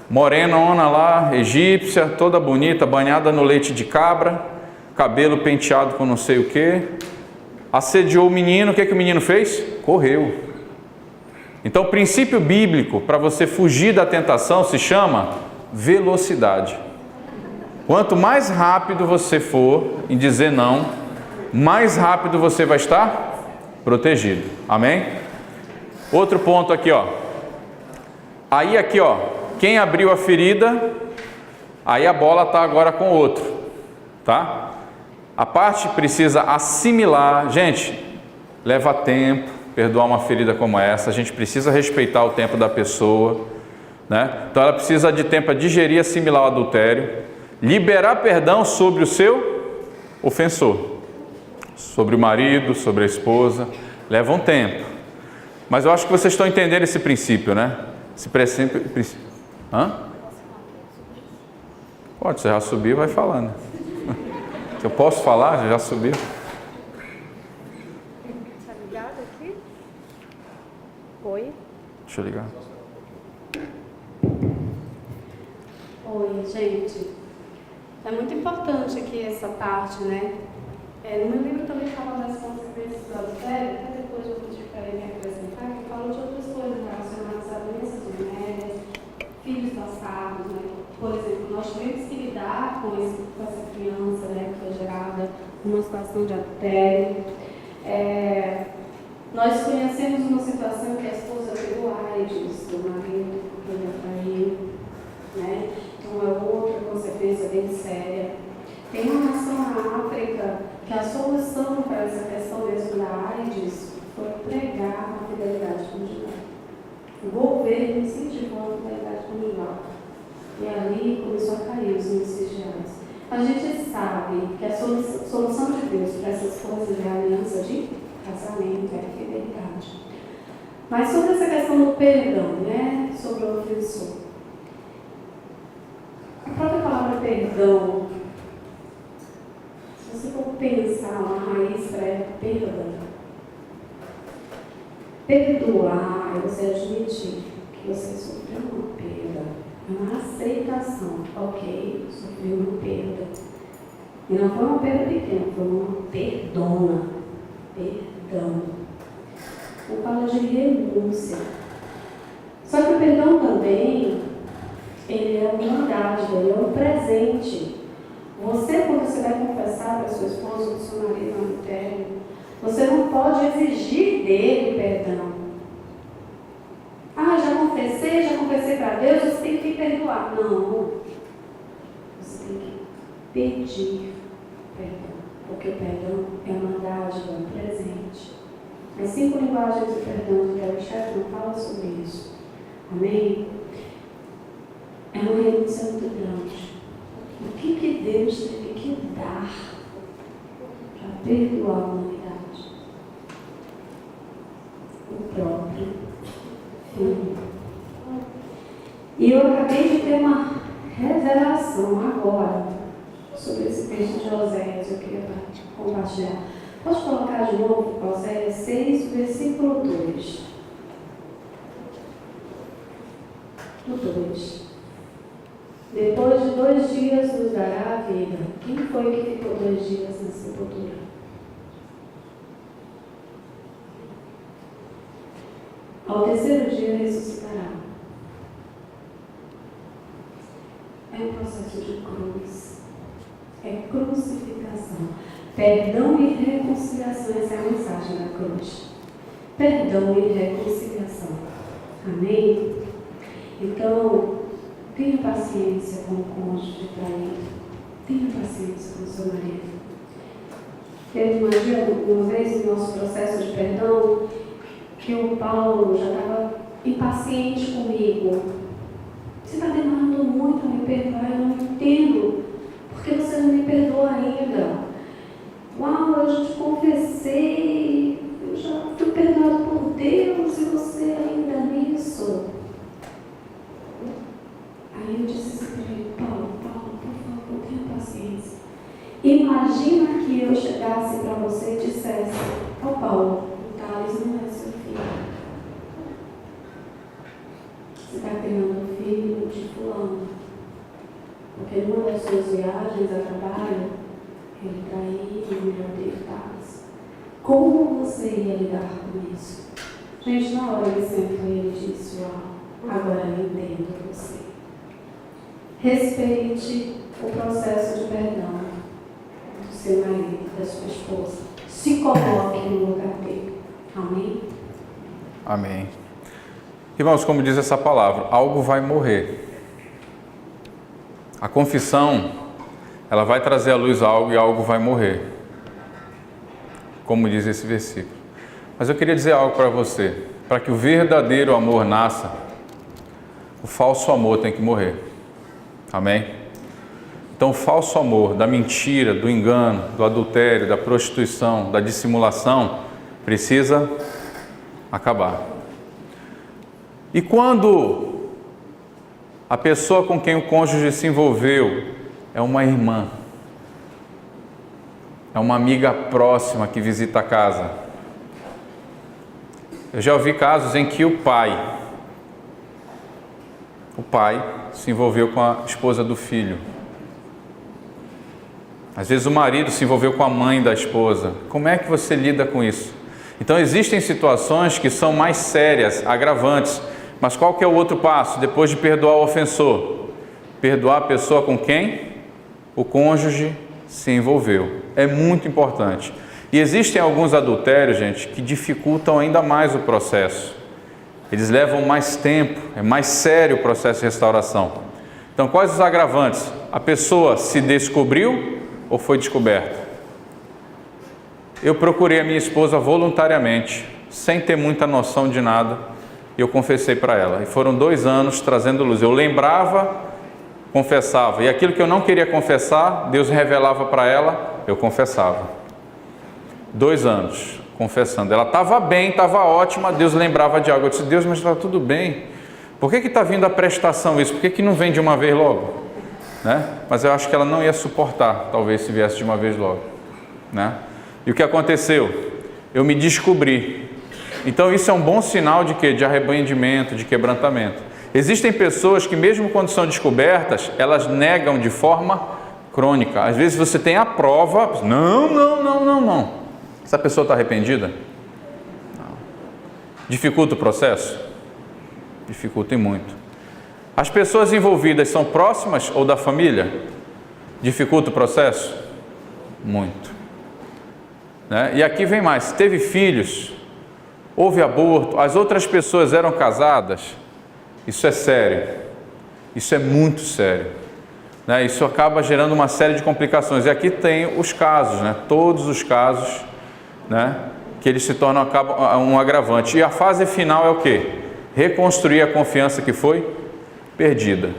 morenona lá, egípcia, toda bonita, banhada no leite de cabra, cabelo penteado com não sei o que, assediou o menino. O que o menino fez? Correu. Então o princípio bíblico para você fugir da tentação se chama velocidade. Quanto mais rápido você for em dizer não, mais rápido você vai estar protegido. Amém? Outro ponto aqui, ó. Aí aqui, ó, quem abriu a ferida, aí a bola está agora com o outro, tá? A parte precisa assimilar. Gente, leva tempo perdoar uma ferida como essa. A gente precisa respeitar o tempo da pessoa, né? Então ela precisa de tempo para digerir e assimilar o adultério, liberar perdão sobre o seu ofensor, sobre o marido, sobre a esposa. Leva um tempo, mas eu acho que vocês estão entendendo esse princípio, né? Esse princípio. Hã? Pode, você já subiu, vai falando. Eu posso falar? Já subiu? Tá ligado aqui? Oi? Deixa eu ligar. Oi, gente. É muito importante aqui essa parte, né? No meu livro também fala das consequências do adultério, até depois eu vou me acrescentar, que fala de outras coisas relacionadas a doenças venéreas, filhos bastardos, né? Por exemplo, nós tivemos que lidar com essa criança, né, que foi gerada numa situação de adultério. Nós conhecemos uma situação que a esposa pegou AIDS do marido, porque ele atraiu, né? Então é outra consequência bem séria. Tem uma nação na África que a solução para essa questão mesmo da AIDS foi pregar a fidelidade conjugal. O governo incentivou a fidelidade conjugal. E ali começou a cair os índices de AIDS. A gente sabe que a solução de Deus para essas coisas é a aliança de casamento, é a fidelidade. Mas sobre essa questão do perdão, né? Sobre o ofensor. A própria palavra perdão, se você for pensar uma raiz para perdão, perdoar é você admitir que você sofreu uma perda, é uma aceitação. Ok, sofreu uma perda. E não foi uma perda pequena, foi uma perdona. Perdão. Eu falo de renúncia. Só que o perdão também, ele é uma dádiva, ele é um presente. Você, quando você vai confessar para sua esposa ou seu marido no adultério, você não pode exigir dele perdão. Já confessei para Deus, você tem que me perdoar. Não. Você tem que pedir perdão. Porque o perdão é uma dádiva, um presente. As 5 linguagens do perdão do Gary Chapman fala sobre isso. Amém? É uma renúncia muito grande. O que Deus teve que dar para perdoar a humanidade? O próprio Filho. E eu acabei de ter uma revelação agora sobre esse texto de Oséias. Eu queria compartilhar. Posso colocar de novo Oséias 6, versículo 2. O 2. Depois de 2 dias nos dará a vida. Quem foi que ficou 2 dias na sepultura? Ao 3º dia ressuscitará. É um processo de cruz. É crucificação. Perdão e reconciliação. Essa é a mensagem da cruz. Perdão e reconciliação. Amém? Então, tenha paciência com o cônjuge traído. Tenha paciência com o seu marido. Teve uma vez no nosso processo de perdão que o Paulo já estava impaciente comigo. Você está demorando muito a me perdoar, eu não entendo. Por que você não me perdoa ainda? Uau, eu já te confessei, eu já fui perdoado por Deus e você ainda nisso. Aí eu disse assim para ele: Paulo, por favor, tenha paciência. Imagina que eu chegasse para você e dissesse: Paulo, o Thales não é seu filho. Você está criando o filho de fulano. em uma das suas viagens a trabalho, ele traiu o melhor dele, Thales. Como você ia lidar com isso? Gente, na hora ele sentou e ele disse: uau, agora eu entendo você. Respeite o processo de perdão do seu marido, da sua esposa. Se coloque no lugar dele. Amém? Amém. Irmãos, como diz essa palavra, algo vai morrer. A confissão, ela vai trazer à luz algo e algo vai morrer. Como diz esse versículo. Mas eu queria dizer algo para você. Para que o verdadeiro amor nasça, o falso amor tem que morrer. Amém? Então o falso amor, da mentira, do engano, do adultério, da prostituição, da dissimulação, precisa acabar. E quando a pessoa com quem o cônjuge se envolveu é uma irmã, é uma amiga próxima que visita a casa. Eu já ouvi casos em que o pai se envolveu com a esposa do filho. Às vezes o marido se envolveu com a mãe da esposa. Como é que você lida com isso? Então existem situações que são mais sérias, agravantes. Mas qual que é o outro passo? Depois de perdoar o ofensor, perdoar a pessoa com quem o cônjuge se envolveu. É muito importante. E existem alguns adultérios, gente, que dificultam ainda mais o processo. Eles levam mais tempo, é mais sério o processo de restauração. Então, quais os agravantes? A pessoa se descobriu ou foi descoberta? Eu procurei a minha esposa voluntariamente, sem ter muita noção de nada, e eu confessei para ela. E foram 2 anos trazendo luz. Eu lembrava, confessava. E aquilo que eu não queria confessar, Deus revelava para ela, eu confessava. 2 anos confessando. Ela estava bem, estava ótima, Deus lembrava de algo. Eu disse: Deus, mas está tudo bem. Por que está vindo a prestação isso? Por que não vem de uma vez logo? Né? Mas eu acho que ela não ia suportar, talvez, se viesse de uma vez logo. Né? E o que aconteceu? Eu me descobri. Então isso é um bom sinal de quê? De arrependimento, de quebrantamento. Existem pessoas que mesmo quando são descobertas, elas negam de forma crônica. Às vezes você tem a prova, não. Essa pessoa está arrependida? Não. Dificulta o processo? Dificulta e muito. As pessoas envolvidas são próximas ou da família? Dificulta o processo? Muito. Né? E aqui vem mais, teve filhos, houve aborto, as outras pessoas eram casadas, isso é sério, isso é muito sério, né? Isso acaba gerando uma série de complicações, e aqui tem os casos, né? Todos os casos, né? Que eles se tornam um agravante, e a fase final é o quê? Reconstruir a confiança que foi perdida.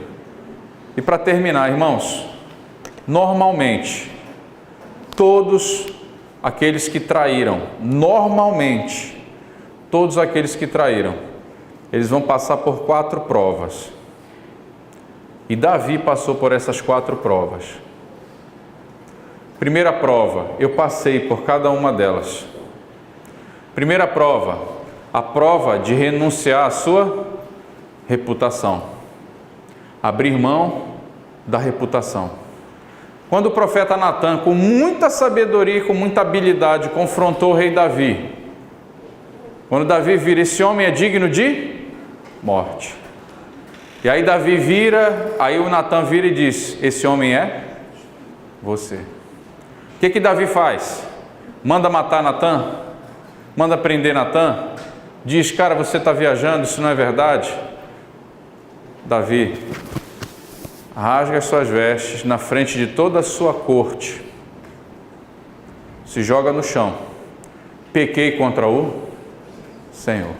E para terminar, irmãos, normalmente, todos aqueles que traíram, eles vão passar por 4 provas. E Davi passou por essas 4 provas. Primeira prova, eu passei por cada uma delas. Primeira prova, a prova de renunciar à sua reputação. Abrir mão da reputação. Quando o profeta Natã, com muita sabedoria e com muita habilidade, confrontou o rei Davi, quando Davi vira, esse homem é digno de morte. E aí Davi vira, aí o Natã vira e diz, esse homem é você. O que Davi faz? Manda matar Natã? Manda prender Natã? Diz, cara, você está viajando, isso não é verdade? Davi rasga as suas vestes na frente de toda a sua corte, se joga no chão, pequei contra o Senhor.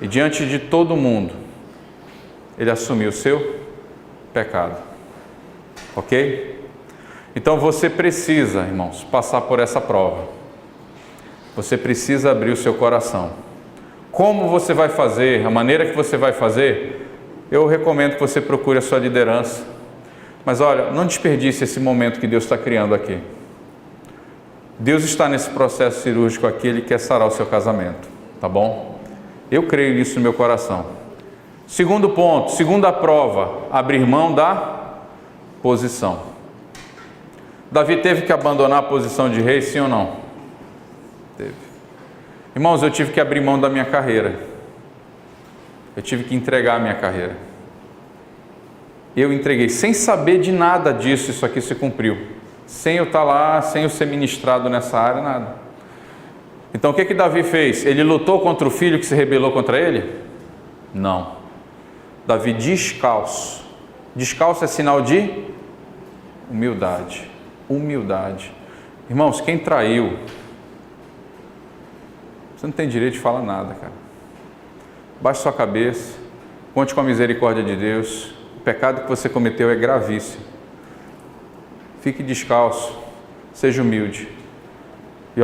E diante de todo mundo, ele assumiu o seu pecado. Ok? Então você precisa, irmãos, passar por essa prova. Você precisa abrir o seu coração. Como você vai fazer, a maneira que você vai fazer, eu recomendo que você procure a sua liderança. Mas olha, não desperdice esse momento que Deus está criando aqui. Deus está nesse processo cirúrgico aqui, Ele quer sarar o seu casamento, tá bom? Eu creio nisso no meu coração. Segundo ponto, segunda prova, abrir mão da posição. Davi teve que abandonar a posição de rei, sim ou não? Teve. Irmãos, eu tive que abrir mão da minha carreira. Eu tive que entregar a minha carreira. Eu entreguei, sem saber de nada disso, isso aqui se cumpriu. Sem eu estar lá, sem eu ser ministrado nessa área, nada. Então o que Davi fez? Ele lutou contra o filho que se rebelou contra ele? Não. Davi descalço. Descalço é sinal de humildade. Humildade. Irmãos, quem traiu, você não tem direito de falar nada, cara. Baixe sua cabeça, conte com a misericórdia de Deus. O pecado que você cometeu é gravíssimo. Fique descalço, seja humilde. E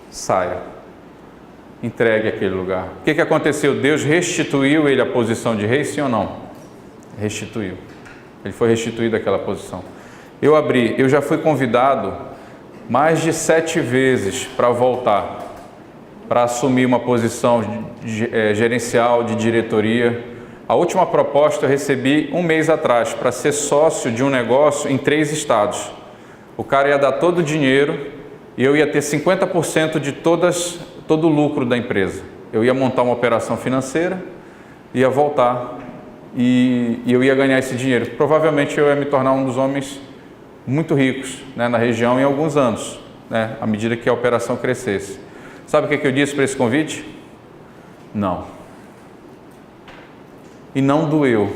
saia. Entregue aquele lugar. O que aconteceu? Deus restituiu ele a posição de rei, sim ou não? Restituiu. Ele foi restituído àquela posição. Eu já fui convidado mais de 7 vezes para voltar, para assumir uma posição gerencial, de diretoria. A última proposta eu recebi 1 mês atrás, para ser sócio de um negócio em 3 estados. O cara ia dar todo o dinheiro e eu ia ter 50% de todo o lucro da empresa. Eu ia montar uma operação financeira, ia voltar e eu ia ganhar esse dinheiro. Provavelmente eu ia me tornar um dos homens muito ricos, né, na região em alguns anos, né, à medida que a operação crescesse. Sabe o que eu disse para esse convite? Não. E não doeu.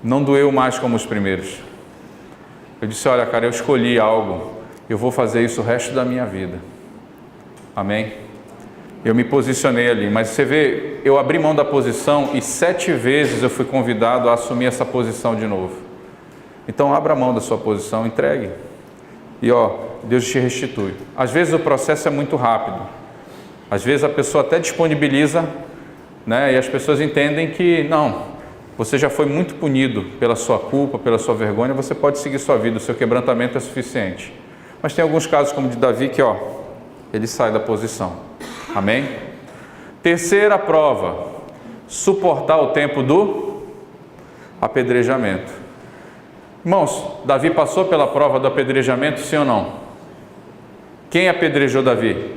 Não doeu mais como os primeiros. Eu disse, olha, cara, eu escolhi algo, eu vou fazer isso o resto da minha vida. Amém? Eu me posicionei ali, mas você vê, eu abri mão da posição e 7 vezes eu fui convidado a assumir essa posição de novo. Então abra mão da sua posição, entregue. E Deus te restitui. Às vezes o processo é muito rápido. Às vezes a pessoa até disponibiliza, né? E as pessoas entendem que não, você já foi muito punido pela sua culpa, pela sua vergonha, você pode seguir sua vida, o seu quebrantamento é suficiente. Mas tem alguns casos como o de Davi que ele sai da posição. Amém? Terceira prova, suportar o tempo do apedrejamento. Irmãos, Davi passou pela prova do apedrejamento, sim ou não? Quem apedrejou Davi?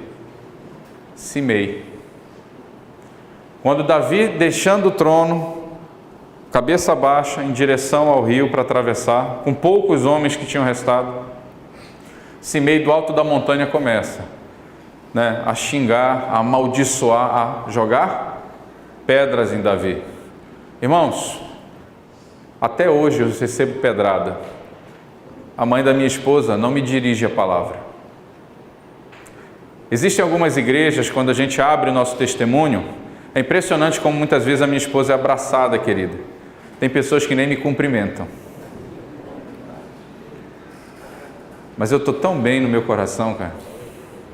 Simei. Quando Davi, deixando o trono, cabeça baixa, em direção ao rio para atravessar, com poucos homens que tinham restado, Simei do alto da montanha começa, né, a xingar, a amaldiçoar, a jogar pedras em Davi. Irmãos, até hoje eu recebo pedrada. A mãe da minha esposa não me dirige a palavra. Existem algumas igrejas, quando a gente abre o nosso testemunho, é impressionante como muitas vezes a minha esposa é abraçada, querida. Tem pessoas que nem me cumprimentam. Mas eu estou tão bem no meu coração, cara.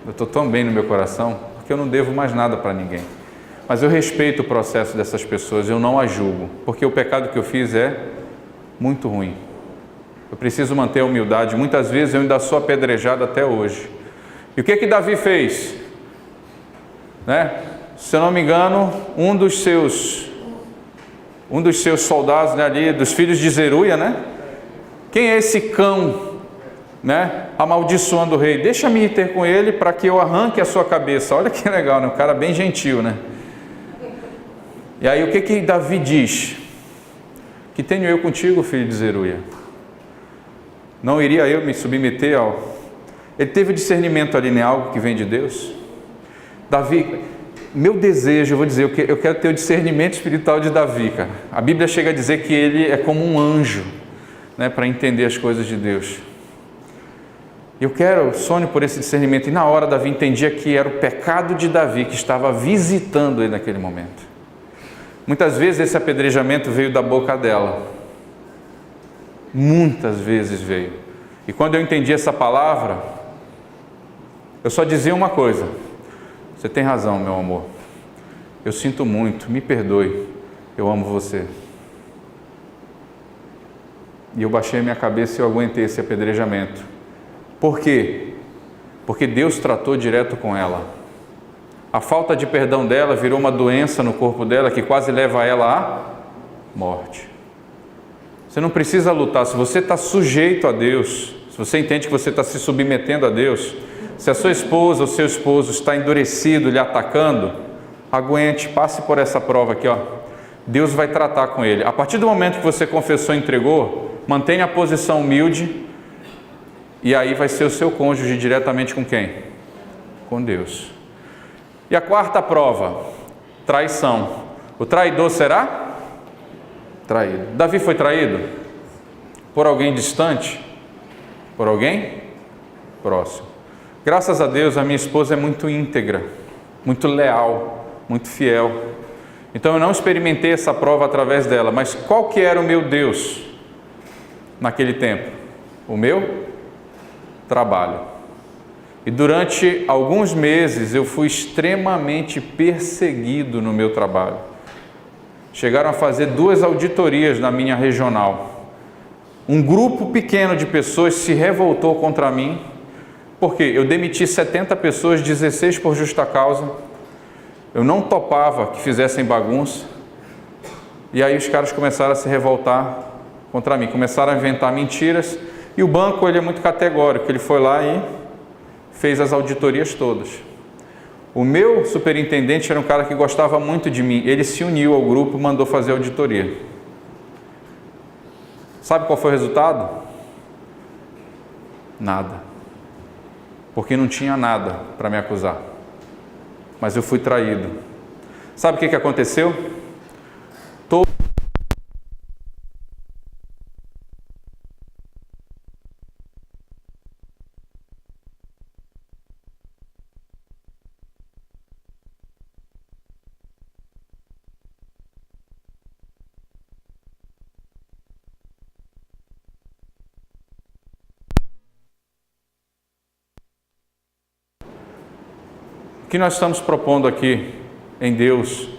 Eu estou tão bem no meu coração, porque eu não devo mais nada para ninguém. Mas eu respeito o processo dessas pessoas, eu não as julgo, porque o pecado que eu fiz é muito ruim. Eu preciso manter a humildade. Muitas vezes eu ainda sou apedrejado até hoje. E o que Davi fez? Né? Se eu não me engano, um dos seus soldados, né, ali, dos filhos de Zeruia, né? Quem é esse cão, né, amaldiçoando o rei? Deixa-me ir ter com ele para que eu arranque a sua cabeça. Olha que legal, né? Um cara bem gentil, né? E aí o que Davi diz? Que tenho eu contigo, filho de Zeruia? Não iria eu me submeter ao... Ele teve discernimento ali, né? Algo que vem de Deus. Davi, meu desejo, eu vou dizer, eu quero ter o discernimento espiritual de Davi, cara. A Bíblia chega a dizer que ele é como um anjo, né, para entender as coisas de Deus. Eu sonho por esse discernimento. E na hora Davi entendia que era o pecado de Davi que estava visitando ele naquele momento. Muitas vezes esse apedrejamento veio da boca dela. Muitas vezes veio. E quando eu entendi essa palavra, eu só dizia uma coisa: você tem razão, meu amor. Eu sinto muito, me perdoe. Eu amo você. E eu baixei minha cabeça e eu aguentei esse apedrejamento. Por quê? Porque Deus tratou direto com ela. A falta de perdão dela virou uma doença no corpo dela que quase leva ela à morte. Você não precisa lutar. Se você está sujeito a Deus, se você entende que você está se submetendo a Deus, se a sua esposa ou seu esposo está endurecido, lhe atacando, aguente, passe por essa prova aqui, ó. Deus vai tratar com ele. A partir do momento que você confessou e entregou, mantenha a posição humilde, e aí vai ser o seu cônjuge diretamente com quem? Com Deus. E a quarta prova, traição. O traidor será traído. Davi foi traído? Por alguém distante? Por alguém próximo. Graças a Deus, a minha esposa é muito íntegra, muito leal, muito fiel. Então eu não experimentei essa prova através dela, mas qual que era o meu Deus naquele tempo? O meu trabalho. E durante alguns meses eu fui extremamente perseguido no meu trabalho. Chegaram a fazer 2 auditorias na minha regional. Um grupo pequeno de pessoas se revoltou contra mim, porque eu demiti 70 pessoas, 16 por justa causa. Eu não topava que fizessem bagunça. E aí os caras começaram a se revoltar contra mim, começaram a inventar mentiras. E o banco, ele é muito categórico, ele foi lá e fez as auditorias todas. O meu superintendente era um cara que gostava muito de mim, ele se uniu ao grupo e mandou fazer a auditoria. Sabe qual foi o resultado? Nada. Porque não tinha nada para me acusar. Mas eu fui traído. Sabe o que aconteceu? O que nós estamos propondo aqui em Deus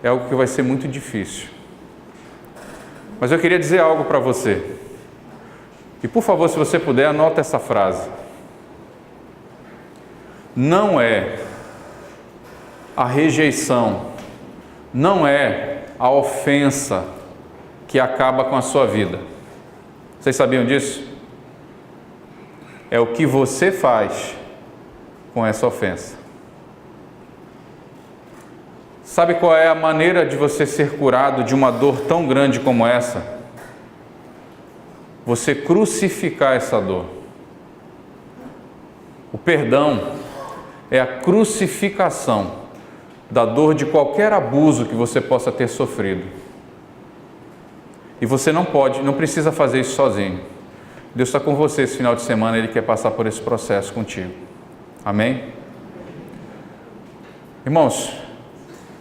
é algo que vai ser muito difícil. Mas eu queria dizer algo para você. E por favor, se você puder, anota essa frase. Não é a rejeição, não é a ofensa que acaba com a sua vida. Vocês sabiam disso? É o que você faz com essa ofensa. Sabe qual é a maneira de você ser curado de uma dor tão grande como essa? Você crucificar essa dor. O perdão é a crucificação da dor de qualquer abuso que você possa ter sofrido. E você não precisa fazer isso sozinho. Deus está com você esse final de semana, Ele quer passar por esse processo contigo. Amém? Irmãos,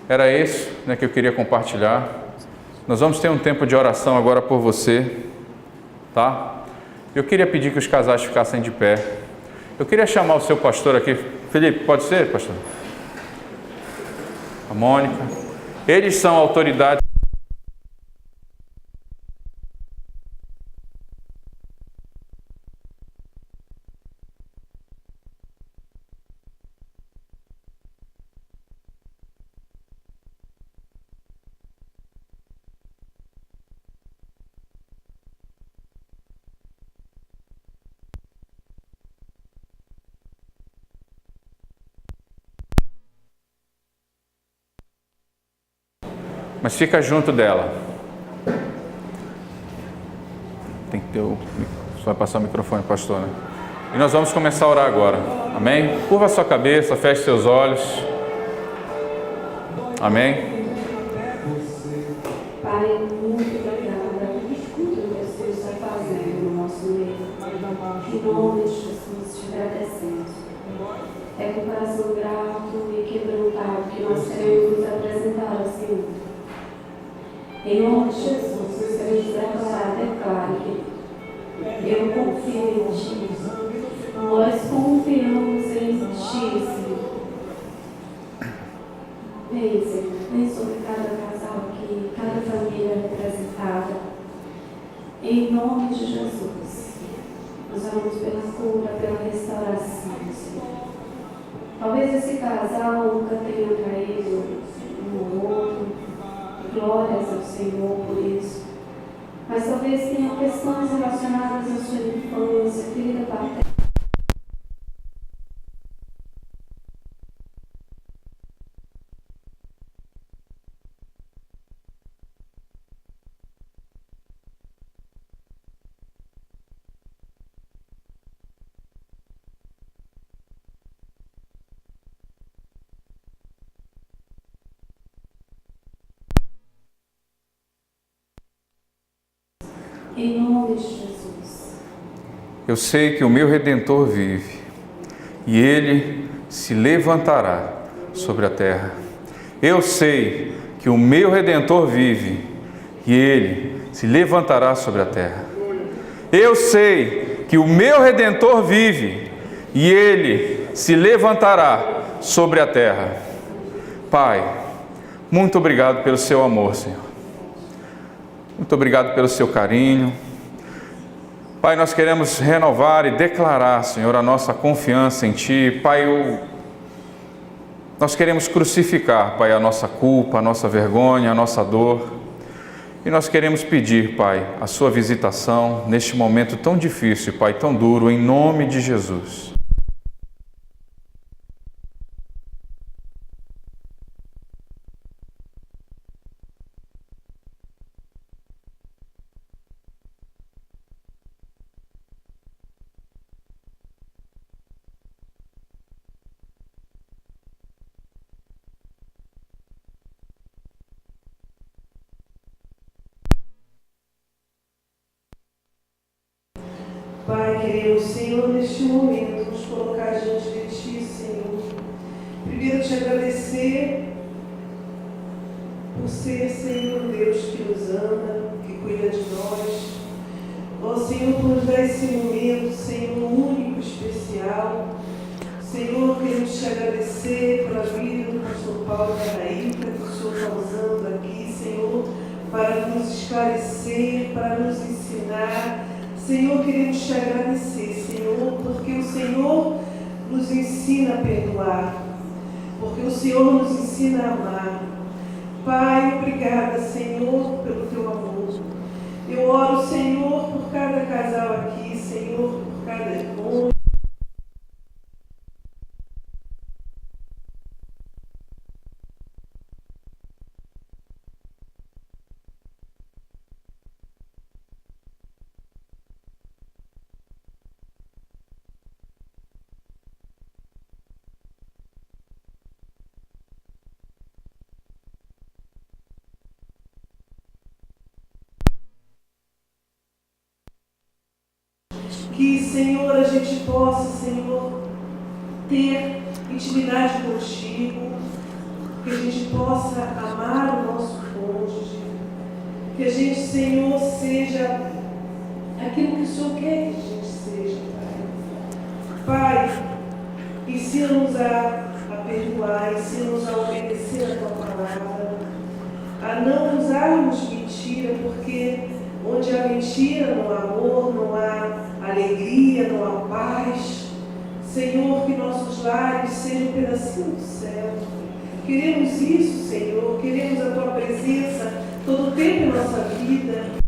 era isso, que eu queria compartilhar. Nós vamos ter um tempo de oração agora por você, tá? Eu queria pedir que os casais ficassem de pé. Eu queria chamar o seu pastor aqui. Felipe, pode ser, pastor? A Mônica. Eles são autoridades. Mas fica junto dela. Tem que ter o... Você vai passar o microfone, pastor, né? E nós vamos começar a orar agora. Amém? Curva a sua cabeça, feche seus olhos. Amém? Pai, muito obrigada. Escuta o que o Senhor está fazendo no nosso meio. Em nome de Jesus, te agradecemos. É com coração grato e quebrantado que nós queremos nos apresentar ao Senhor. Em nome de Jesus, os queremos declarar que eu confio em Ti. Nós confiamos em Ti, Senhor. Vem, Senhor, vem sobre cada casal aqui, cada família representada. Em nome de Jesus, nós vamos pela cura, pela restauração, Senhor. Talvez esse casal nunca tenha traído um ou outro. Glórias ao Senhor por isso. mas talvez tenham questões relacionadas à sua infância, ferida paterna. Em nome de Jesus. Eu sei que o meu Redentor vive e Ele se levantará sobre a terra. Eu sei que o meu Redentor vive e Ele se levantará sobre a terra. Eu sei que o meu Redentor vive e Ele se levantará sobre a terra. Pai, muito obrigado pelo seu amor, Senhor. Muito obrigado pelo seu carinho. Pai, nós queremos renovar e declarar, Senhor, a nossa confiança em Ti. Pai, nós queremos crucificar, Pai, a nossa culpa, a nossa vergonha, a nossa dor. E nós queremos pedir, Pai, a Sua visitação neste momento tão difícil, Pai, tão duro, em nome de Jesus. Pai, queremos, Senhor, neste momento, nos colocar diante de Ti, Senhor. Primeiro, te agradecer por ser, Senhor, Deus que nos ama, que cuida de nós. Ó, Senhor, por nos dar esse momento, Senhor, único, especial. Senhor, queremos te agradecer pela vida do pastor Paulo Caraíca, que o Senhor está usando aqui, Senhor, para nos esclarecer, para nos ensinar. Senhor, queremos te agradecer, Senhor, porque o Senhor nos ensina a perdoar, porque o Senhor nos ensina a amar. Pai, obrigada, Senhor, pelo teu amor. Eu oro, Senhor, por cada casal aqui, Senhor, por cada irmão. Que, Senhor, a gente possa, Senhor, ter intimidade contigo, que a gente possa amar o nosso cônjuge, que a gente, Senhor, seja aquilo que o Senhor quer que a gente seja, Pai. Pai, ensina-nos a perdoar, ensina-nos a obedecer a Tua palavra, a não usarmos mentira, porque onde há mentira não há amor, não há alegria, não há paz. Senhor, que nossos lares sejam um pedacinho do céu. Queremos isso, Senhor, queremos a Tua presença todo o tempo em nossa vida.